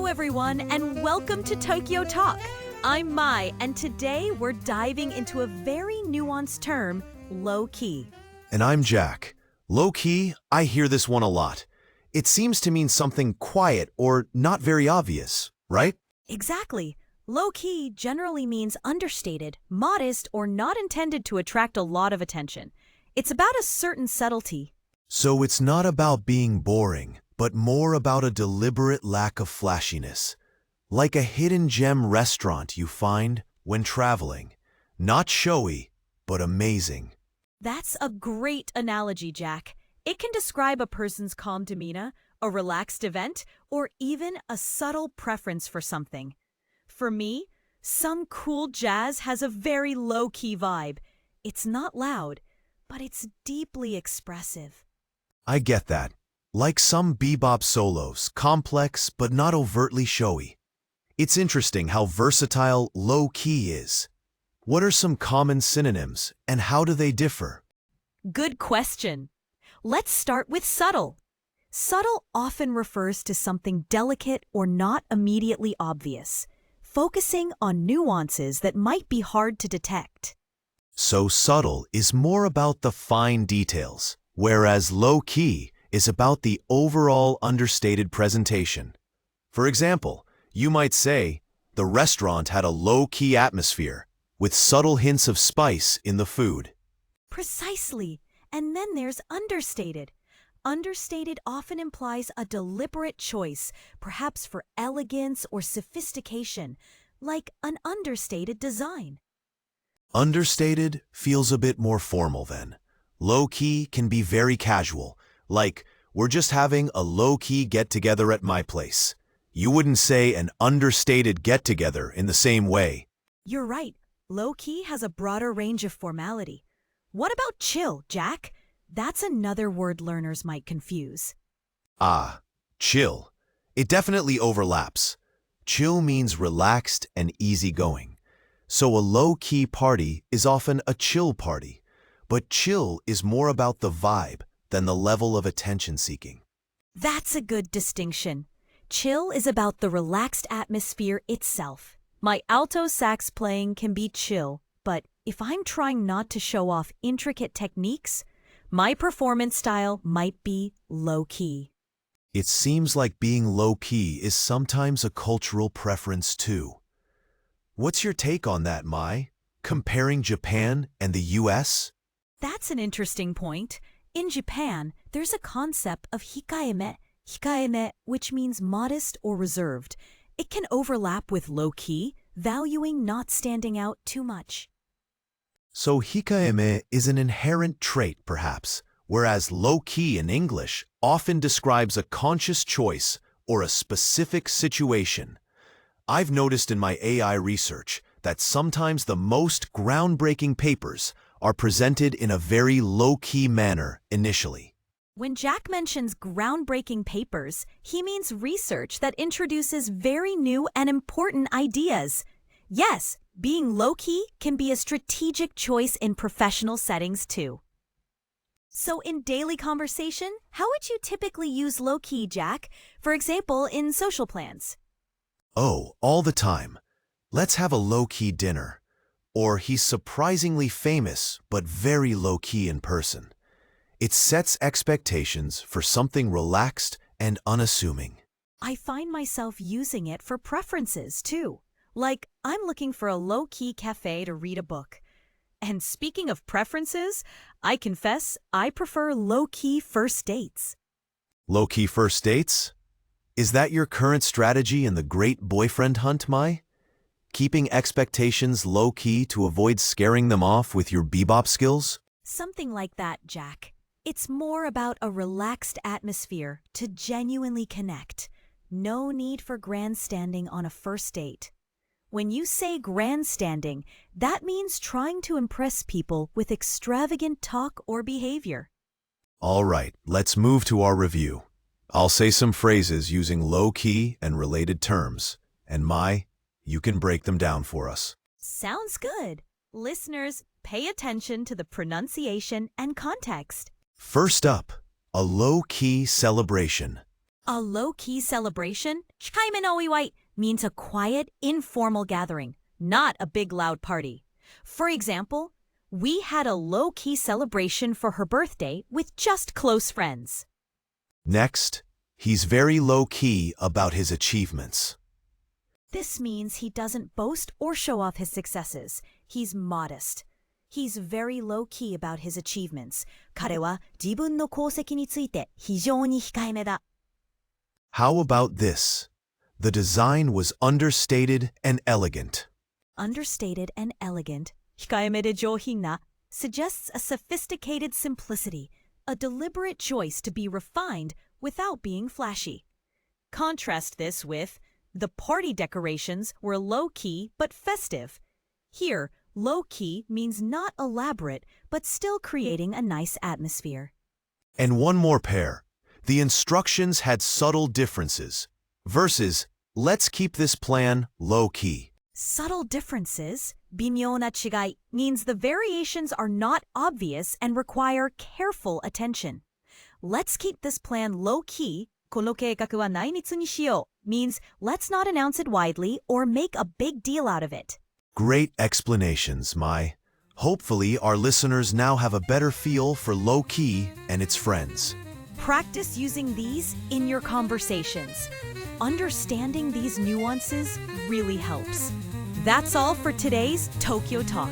Hello everyone and welcome to Tokyo Talk. I'm Mai and today we're diving into a very nuanced term, low-key. And I'm Jack. Low-key, I hear this one a lot. It seems to mean something quiet or not very obvious, right? Exactly. Low-key generally means understated, modest, or not intended to attract a lot of attention. It's about a certain subtlety. So it's not about being boring, but more about a deliberate lack of flashiness. Like a hidden gem restaurant you find when traveling. Not showy, but amazing. That's a great analogy, Jack. It can describe a person's calm demeanor, a relaxed event, or even a subtle preference for something. For me, some cool jazz has a very low-key vibe. It's not loud, but it's deeply expressive. I get that. Like some bebop solos, complex but not overtly showy. It's interesting how versatile low-key is. What are some common synonyms, and how do they differ? Good question. Let's start with subtle. Subtle often refers to something delicate or not immediately obvious, focusing on nuances that might be hard to detect. So subtle is more about the fine details, whereas low-key is about the overall understated presentation. For example, you might say, the restaurant had a low-key atmosphere, with subtle hints of spice in the food. Precisely. And then there's understated. Understated often implies a deliberate choice, perhaps for elegance or sophistication, like an understated design. Understated feels a bit more formal then. Low-key can be very casual, like, we're just having a low-key get-together at my place. You wouldn't say an understated get-together in the same way. You're right. Low-key has a broader range of formality. What about chill, Jack? That's another word learners might confuse. Ah, chill. It definitely overlaps. Chill means relaxed and easygoing. So a low-key party is often a chill party. But chill is more about the vibe than the level of attention-seeking. That's a good distinction. Chill is about the relaxed atmosphere itself. My alto sax playing can be chill, but if I'm trying not to show off intricate techniques, my performance style might be low-key. It seems like being low-key is sometimes a cultural preference too. What's your take on that, Mai? Comparing Japan and the US? That's an interesting point. In Japan, there's a concept of hikaeme, which means modest or reserved. It can overlap with low-key, valuing not standing out too much. So hikaeme is an inherent trait, perhaps, whereas low-key in English often describes a conscious choice or a specific situation. I've noticed in my AI research that sometimes the most groundbreaking papers are presented in a very low-key manner initially. When Jack mentions groundbreaking papers, he means research that introduces very new and important ideas. Yes, being low-key can be a strategic choice in professional settings too. So in daily conversation, how would you typically use low-key, Jack? For example, in social plans. Oh, all the time. Let's have a low-key dinner. Or he's surprisingly famous but very low-key in person. It sets expectations for something relaxed and unassuming. I find myself using it for preferences too. Like, I'm looking for a low-key cafe to read a book. And speaking of preferences, I confess I prefer low-key first dates. Low-key first dates? Is that your current strategy in the great boyfriend hunt, Mai? Keeping expectations low-key to avoid scaring them off with your bebop skills? Something like that, Jack. It's more about a relaxed atmosphere to genuinely connect. No need for grandstanding on a first date. When you say grandstanding, that means trying to impress people with extravagant talk or behavior. All right, let's move to our review. I'll say some phrases using low-key and related terms, and Mai, you can break them down for us. Sounds good. Listeners, pay attention to the pronunciation and context. First up, a low-key celebration. A low-key celebration, 控えめなお祝い, means a quiet, informal gathering, not a big loud party. For example, we had a low-key celebration for her birthday with just close friends. Next, he's very low-key about his achievements. This means he doesn't boast or show off his successes. He's modest. He's very low-key about his achievements. 彼は自分の功績について非常に控えめだ。How about this? The design was understated and elegant. Understated and elegant, 控えめで上品な, suggests a sophisticated simplicity, a deliberate choice to be refined without being flashy. Contrast this with, the party decorations were low-key but festive. Here, low-key means not elaborate, but still creating a nice atmosphere. And one more pair. The instructions had subtle differences. Versus, let's keep this plan low-key. Subtle differences, 微妙な違い, means the variations are not obvious and require careful attention. Let's keep this plan low-key, この計画は内密にしよう, means let's not announce it widely or make a big deal out of it. Great explanations, Mai. Hopefully, our listeners now have a better feel for low-key and its friends. Practice using these in your conversations. Understanding these nuances really helps. That's all for today's Tokyo Talk.